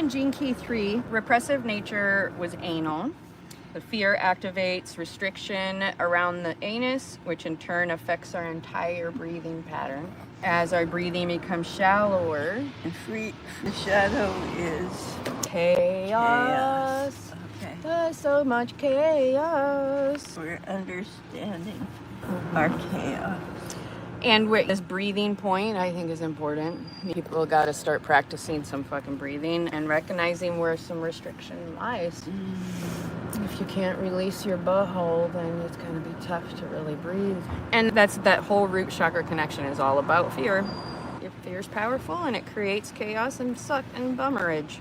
in Gene Key 3, repressive nature was anal. The fear activates restriction around the anus, which in turn affects our entire breathing pattern. As our breathing becomes shallower, And free, the shadow is chaos. Okay. There's so much chaos. We're understanding our chaos. And this breathing point, I think, is important. People got to start practicing some fucking breathing and recognizing where some restriction lies. If you can't release your butthole, then it's going to be tough to really breathe. And that whole root chakra connection is all about fear. Your fear's powerful, and it creates chaos and suck and bummerage.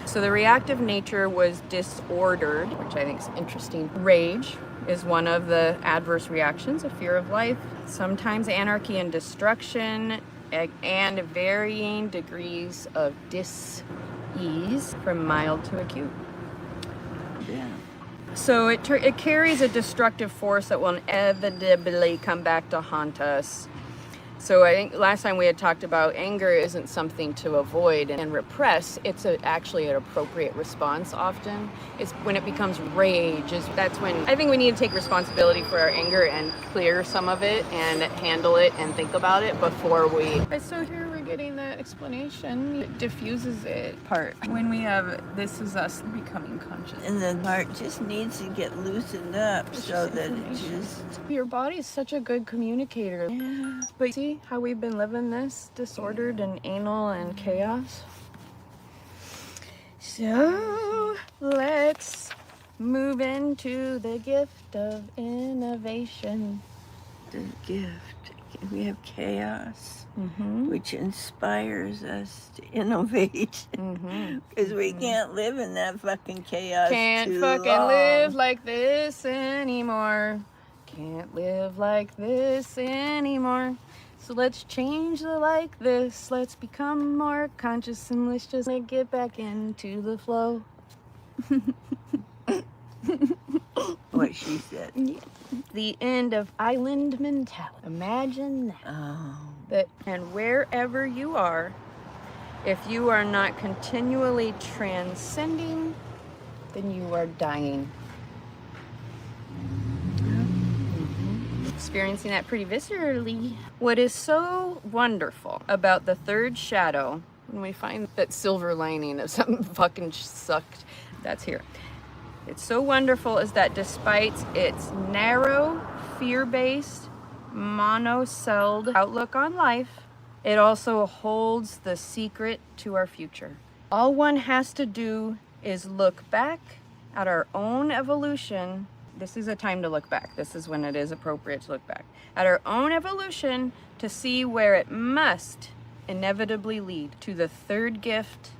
So the reactive nature was disordered, which I think is interesting. Rage is one of the adverse reactions of fear of life. Sometimes anarchy and destruction, and varying degrees of dis-ease from mild to acute. Yeah. So it carries a destructive force that will inevitably come back to haunt us. So I think last time we had talked about anger isn't something to avoid and repress. It's actually an appropriate response often. It's when it becomes rage, that's when I think we need to take responsibility for our anger and clear some of it and handle it and think about it before we... So here we're getting the explanation. It diffuses it part. When we have, this is us becoming conscious. And the heart just needs to get loosened up so that it just... Your body is such a good communicator. Yeah. But see how we've been living this disordered and anal and chaos? So let's move into the gift of innovation. The gift. We have chaos, which inspires us to innovate. Because we can't live in that fucking chaos Can't fucking live like this anymore. Can't live like this anymore. So let's change the like this. Let's become more conscious and let's just get back into the flow. What she said. Yeah. The end of island mentality. Imagine that. Oh. And wherever you are, if you are not continually transcending, then you are dying. Experiencing that pretty viscerally. What is so wonderful about the third shadow, when we find that silver lining of something fucking sucked, that's here. It's so wonderful is that despite its narrow, fear-based, mono-celled outlook on life, it also holds the secret to our future. All one has to do is look back at our own evolution. This is a time to look back. This is when it is appropriate to look back at our own evolution to see where it must inevitably lead to the third gift,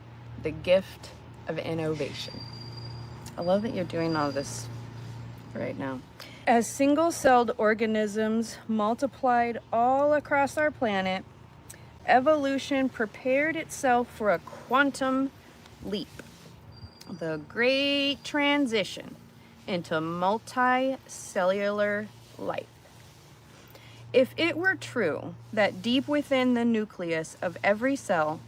the gift of innovation. I love that you're doing all this right now. As single-celled organisms multiplied all across our planet, evolution prepared itself for a quantum leap, the great transition into multicellular life. If it were true that deep within the nucleus of every cell,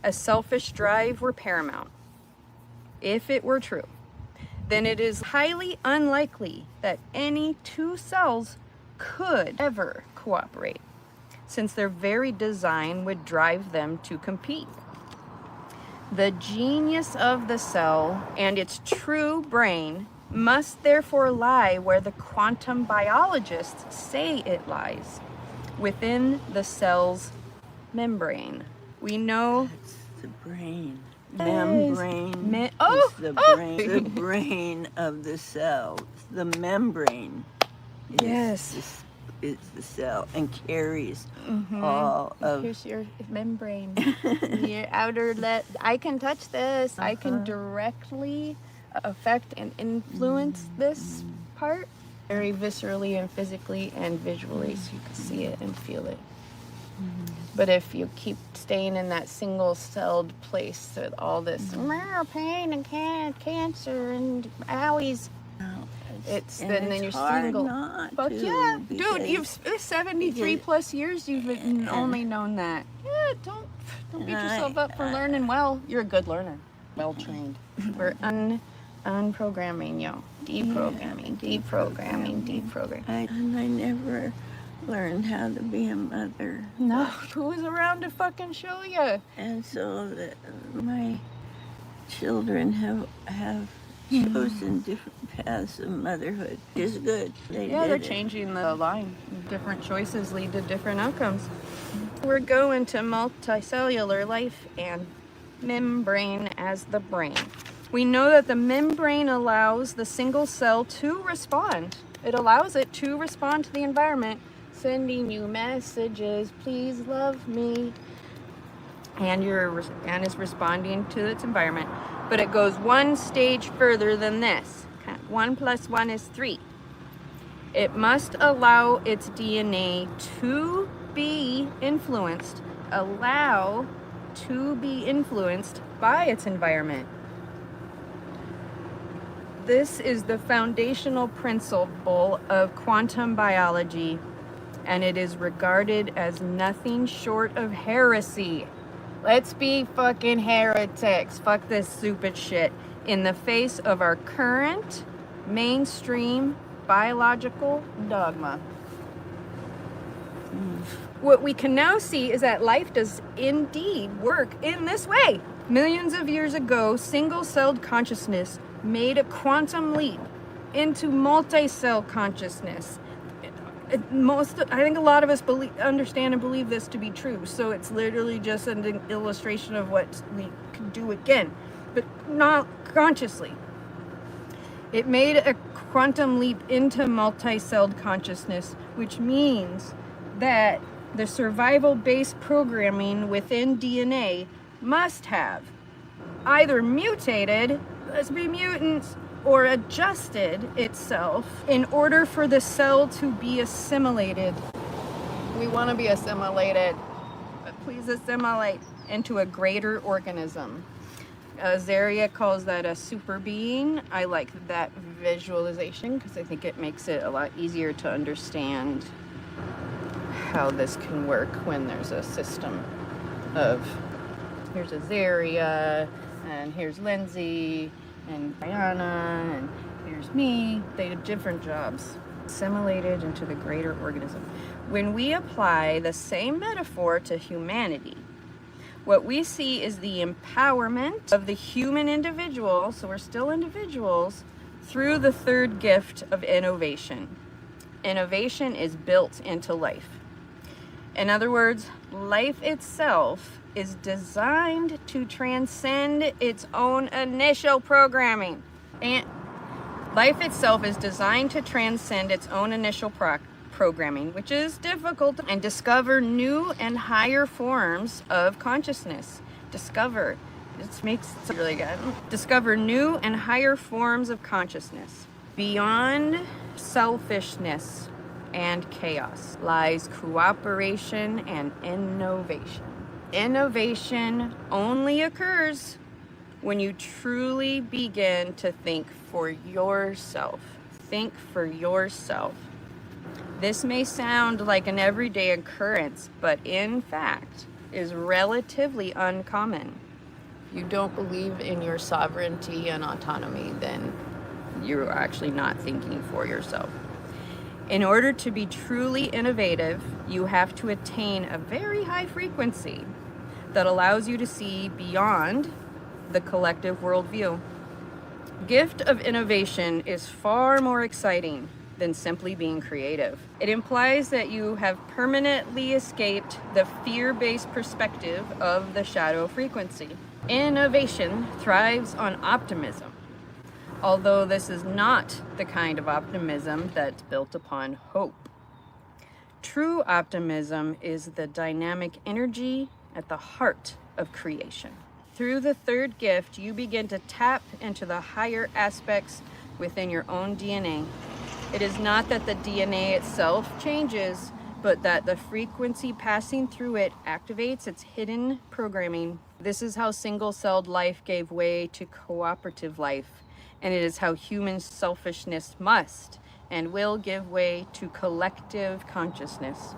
a selfish drive were paramount, if it were true, then it is highly unlikely that any two cells could ever cooperate, since their very design would drive them to compete. The genius of the cell and its true brain must therefore lie where the quantum biologists say it lies, within the cell's membrane. We know That's the brain. Membrane. Is the brain of the cell. The membrane is the cell and carries all of... Here's your membrane. Your outer I can touch this. I can directly affect and influence this part very viscerally and physically and visually, so you can see it and feel it. But if you keep staying in that single-celled place with all this pain and cancer and owies, then you're single. But yeah, dude, you've 73 plus years. You've only known that. Yeah, don't beat yourself up for learning well. You're a good learner. well trained. We're unprogramming, yo. Deprogramming, deprogramming, deprogramming. And I never learned how to be a mother. No, who was around to fucking show you? And so my children have chosen different paths of motherhood. It's good. They're changing the line. Different choices lead to different outcomes. We're going to multicellular life and membrane as the brain. We know that the membrane allows the single cell to respond. It allows it to respond to the environment, sending you messages, please love me. And is responding to its environment. But it goes one stage further than this. 1 + 1 is 3. It must allow its DNA to be influenced, by its environment. This is the foundational principle of quantum biology, and it is regarded as nothing short of heresy. Let's be fucking heretics. Fuck this stupid shit. In the face of our current mainstream biological dogma. What we can now see is that life does indeed work in this way. Millions of years ago, single-celled consciousness made a quantum leap into multi-cell consciousness. I think a lot of us understand and believe this to be true. So it's literally just an illustration of what we could do again, but not consciously. It made a quantum leap into multi-celled consciousness, which means that the survival-based programming within DNA must have either mutated, let's be mutants, or adjusted itself in order for the cell to be assimilated. We want to be assimilated, but please assimilate into a greater organism. Zaria calls that a super being. I like that visualization because I think it makes it a lot easier to understand how this can work when there's a system of, here's a Zaria, and here's Lindsay, and Diana, and here's me. They did different jobs, assimilated into the greater organism. When we apply the same metaphor to humanity, what we see is the empowerment of the human individual, so we're still individuals, through the third gift of innovation. Innovation is built into life. In other words, life itself is designed to transcend its own initial programming. And life itself is designed to transcend its own initial programming, which is difficult, and discover new and higher forms of consciousness. Discover new and higher forms of consciousness. Beyond selfishness and chaos lies cooperation and innovation. Innovation only occurs when you truly begin to think for yourself. Think for yourself. This may sound like an everyday occurrence, but in fact is relatively uncommon. If you don't believe in your sovereignty and autonomy, then you're actually not thinking for yourself. In order to be truly innovative, you have to attain a very high frequency that allows you to see beyond the collective worldview. Gift of innovation is far more exciting than simply being creative. It implies that you have permanently escaped the fear-based perspective of the shadow frequency. Innovation thrives on optimism, although this is not the kind of optimism that's built upon hope. True optimism is the dynamic energy at the heart of creation. Through the third gift, you begin to tap into the higher aspects within your own DNA. It is not that the DNA itself changes, but that the frequency passing through it activates its hidden programming. This is how single-celled life gave way to cooperative life, and it is how human selfishness must and will give way to collective consciousness.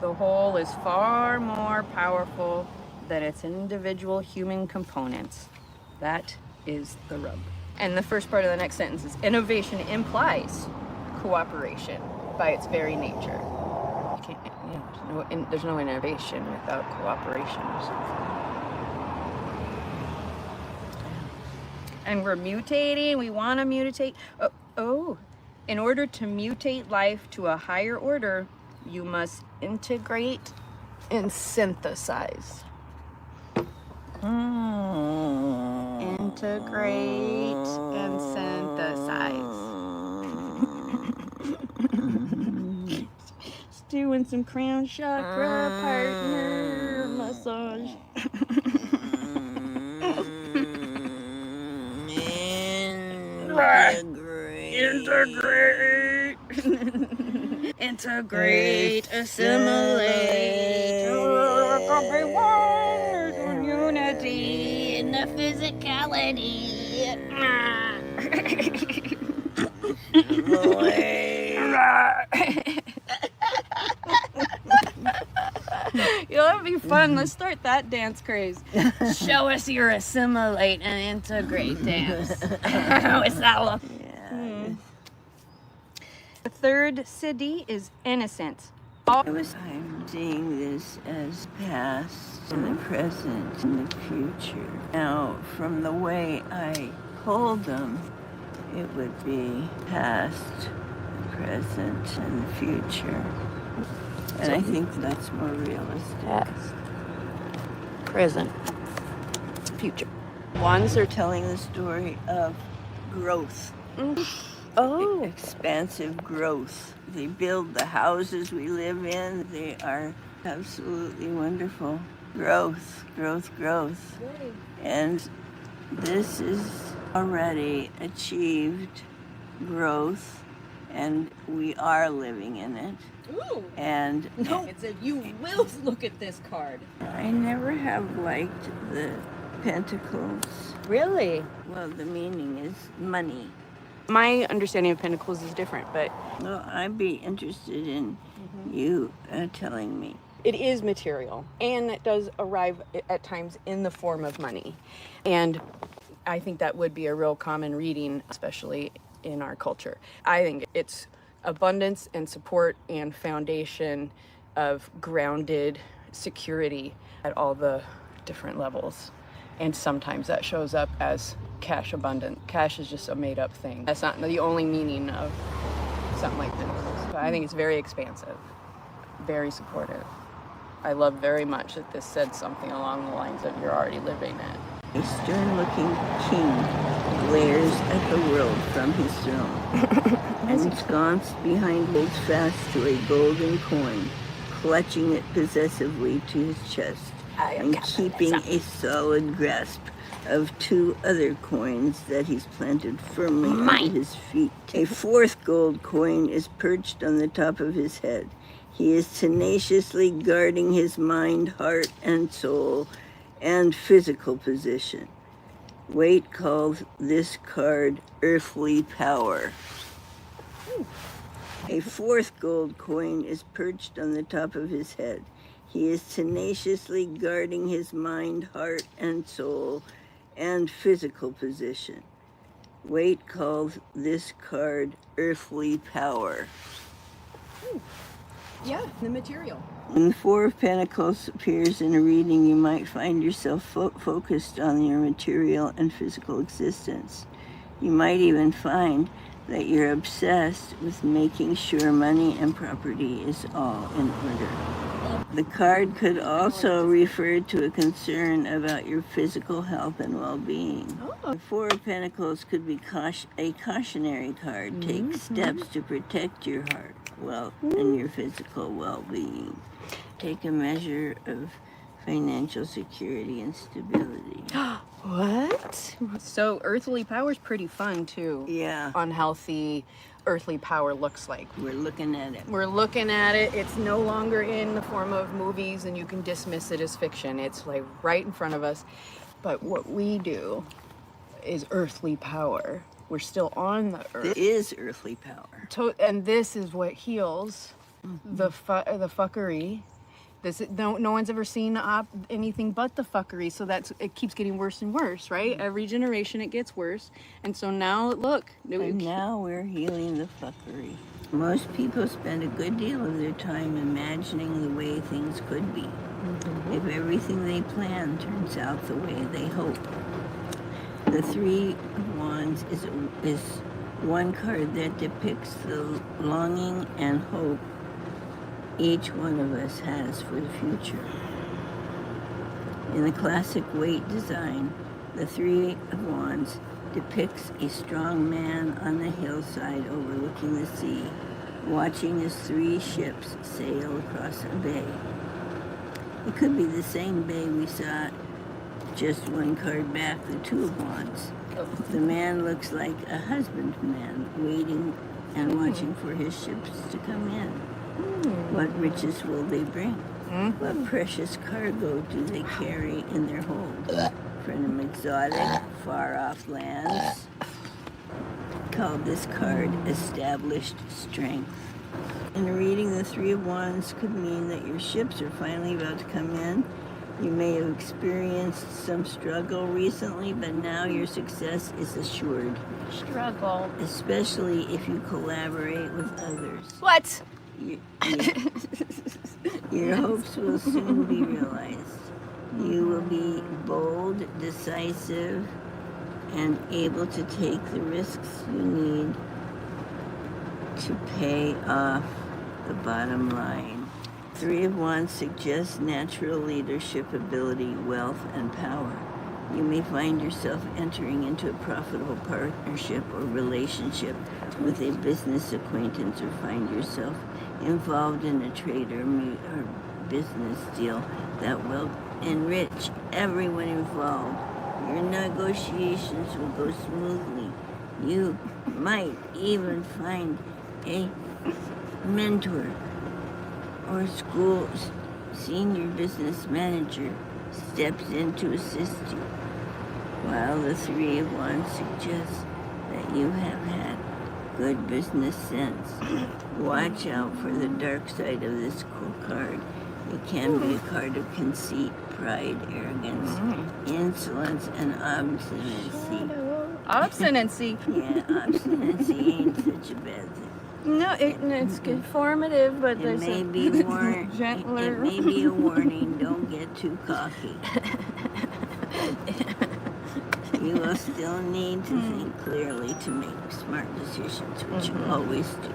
The whole is far more powerful than its individual human components. That is the rub. And the first part of the next sentence is innovation implies cooperation by its very nature. You can't, there's no innovation without cooperation or something. And we're mutating, we want to mutate. In order to mutate life to a higher order, you must integrate and synthesize. Integrate and synthesize. Just doing some crown chakra partner massage. Integrate. Integrate, assimilate, unity in the physicality. You know, that'd be fun. Let's start that dance craze. Show us your assimilate and integrate dance. What's that one? The third siddhi is innocence. I'm seeing this as past and the present and the future. Now, from the way I hold them, it would be past, the present, and the future. And I think that's more realistic. Past, present, future. Ones are telling the story of growth. Oh. Expansive growth. They build the houses we live in. They are absolutely wonderful. Growth, growth, growth. And this is already achieved growth, and we are living in it. Ooh. And no, it said you will look at this card. I never have liked the Pentacles. Really? Well, the meaning is money. My understanding of Pentacles is different, but Well, I'd be interested in you telling me. it is material, and it does arrive at times in the form of money. And I think that would be a real common reading, especially in our culture. I think it's abundance and support and foundation of grounded security at all the different levels. And sometimes that shows up as cash abundant. Cash is just a made up thing. That's not the only meaning of something like Pentacles. But I think it's very expansive, very supportive. I love very much that this said something along the lines of you're already living it. A stern-looking king glares at the world from his throne, and ensconced behind holds fast to a golden coin, clutching it possessively to his chest, and keeping a solid grasp of two other coins that he's planted firmly under his feet. A fourth gold coin is perched on the top of his head. He is tenaciously guarding his mind, heart, and soul, and physical position. Waite calls this card earthly power. A fourth gold coin is perched on the top of his head. He is tenaciously guarding his mind, heart, and soul, and physical position. Waite calls this card earthly power. Yeah, the material. When the Four of Pentacles appears in a reading, you might find yourself focused on your material and physical existence. You might even find that you're obsessed with making sure money and property is all in order. The card could also refer to a concern about your physical health and well-being. The Four of Pentacles could be a cautionary card. Take steps to protect your heart, wealth, and your physical well-being. Take a measure of financial security and stability. What? So earthly power is pretty fun too. Yeah. Unhealthy earthly power looks like. We're looking at it. We're looking at it. It's no longer in the form of movies and you can dismiss it as fiction. It's like right in front of us. But what we do is earthly power. We're still on the earth. It is earthly power. And this is what heals the fuckery No one's ever seen anything but the fuckery, so it keeps getting worse and worse, right? Every generation it gets worse, and so now look. And now we're healing the fuckery. Most people spend a good deal of their time imagining the way things could be. If everything they plan turns out the way they hope. The Three of Wands is one card that depicts the longing and hope each one of us has for the future. In the classic weight design, the Three of Wands depicts a strong man on the hillside overlooking the sea, watching as 3 ships sail across a bay. It could be the same bay we saw just one card back, the Two of Wands. The man looks like a husbandman waiting and watching for his ships to come in. What riches will they bring? What precious cargo do they carry in their hold? From exotic, far-off lands. Call this card established strength. In reading the Three of Wands could mean that your ships are finally about to come in. You may have experienced some struggle recently, but now your success is assured. Struggle. Especially if you collaborate with others. What? Your hopes will soon be realized. You will be bold, decisive, and able to take the risks you need to pay off the bottom line. Three of Wands suggests natural leadership ability, wealth, and power. You may find yourself entering into a profitable partnership or relationship with a business acquaintance, or find yourself involved in a trade or business deal that will enrich everyone involved. Your negotiations will go smoothly. You might even find a mentor or school senior business manager steps in to assist you. While the Three of Wands suggests that you have had good business sense, watch out for the dark side of this cool card. It can be a card of conceit, pride, arrogance, insolence, and obstinacy. Obstinacy. Yeah, obstinacy ain't such a bad thing. No, it's informative, but It may be gentler. It may be a warning. Don't get too cocky. You will still need to think clearly to make smart decisions, which you always do.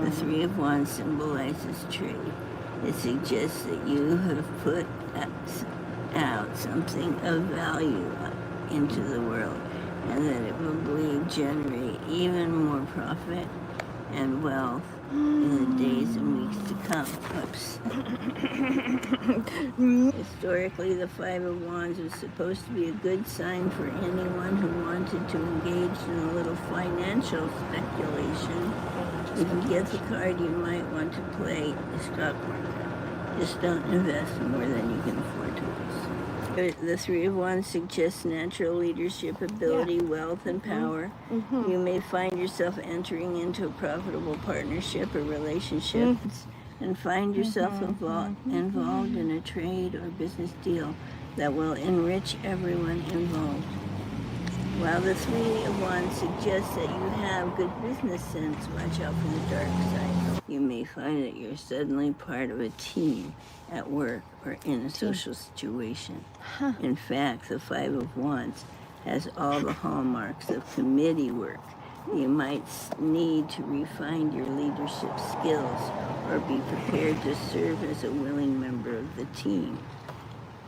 The Three of Wands symbolizes trade. It suggests that you have put out something of value into the world, and that it will generate even more profit and wealth in the days and weeks to come. Historically, the Five of Wands was supposed to be a good sign for anyone who wanted to engage in a little financial speculation. If you get the card, you might want to play the stock market. Just don't invest more than you can afford to lose. The Three of Wands suggests natural leadership ability, wealth, and power. You may find yourself entering into a profitable partnership or relationship and find yourself involved in a trade or business deal that will enrich everyone involved. While the Three of Wands suggests that you have good business sense, watch out for the dark side. You may find that you're suddenly part of a team at work or in a social situation. In fact, the Five of Wands has all the hallmarks of committee work. You might need to refine your leadership skills or be prepared to serve as a willing member of the team.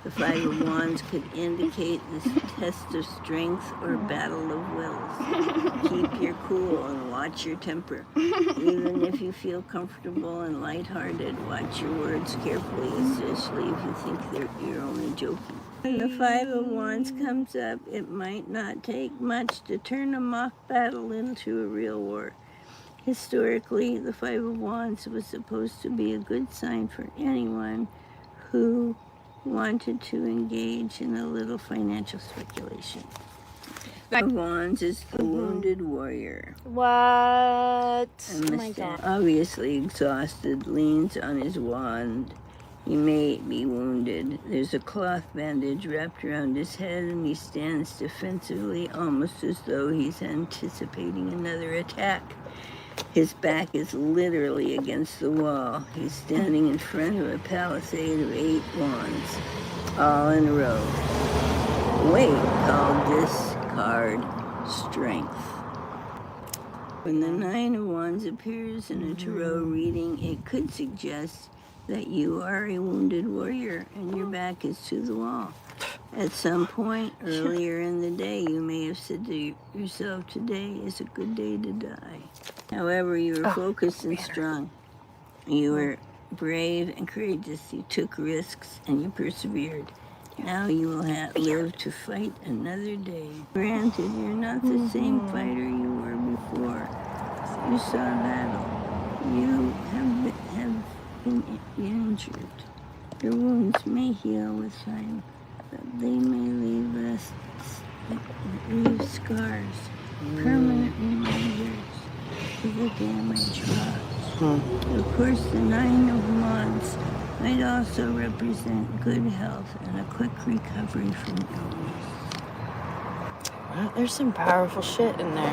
The Five of Wands could indicate this test of strength or battle of wills. Keep your cool and watch your temper. Even if you feel comfortable and lighthearted, watch your words carefully, especially if you think you're only joking. When the Five of Wands comes up, it might not take much to turn a mock battle into a real war. Historically, the Five of Wands was supposed to be a good sign for anyone who wanted to engage in a little financial speculation. The Wands is the wounded warrior. What? Oh my God. Obviously exhausted, leans on his wand He may be wounded. There's a cloth bandage wrapped around his head, and he stands defensively, almost as though he's anticipating another attack. His back is literally against the wall. He's standing in front of a palisade of 8 wands, all in a row. Wait, called this card Strength. When the 9 of Wands appears in a tarot reading, it could suggest that you are a wounded warrior and your back is to the wall. At some point earlier in the day, you may have said to yourself, today is a good day to die. However, you were focused and strong. You were brave and courageous. You took risks and you persevered. Now you will live to fight another day. Granted, you're not the same fighter you were before. You saw battle. You have been injured. Your wounds may heal with time, but they may leave scars, permanent reminders of the damage wrought. Of course, the 9 of Wands might also represent good health and a quick recovery from illness. Well, there's some powerful shit in there.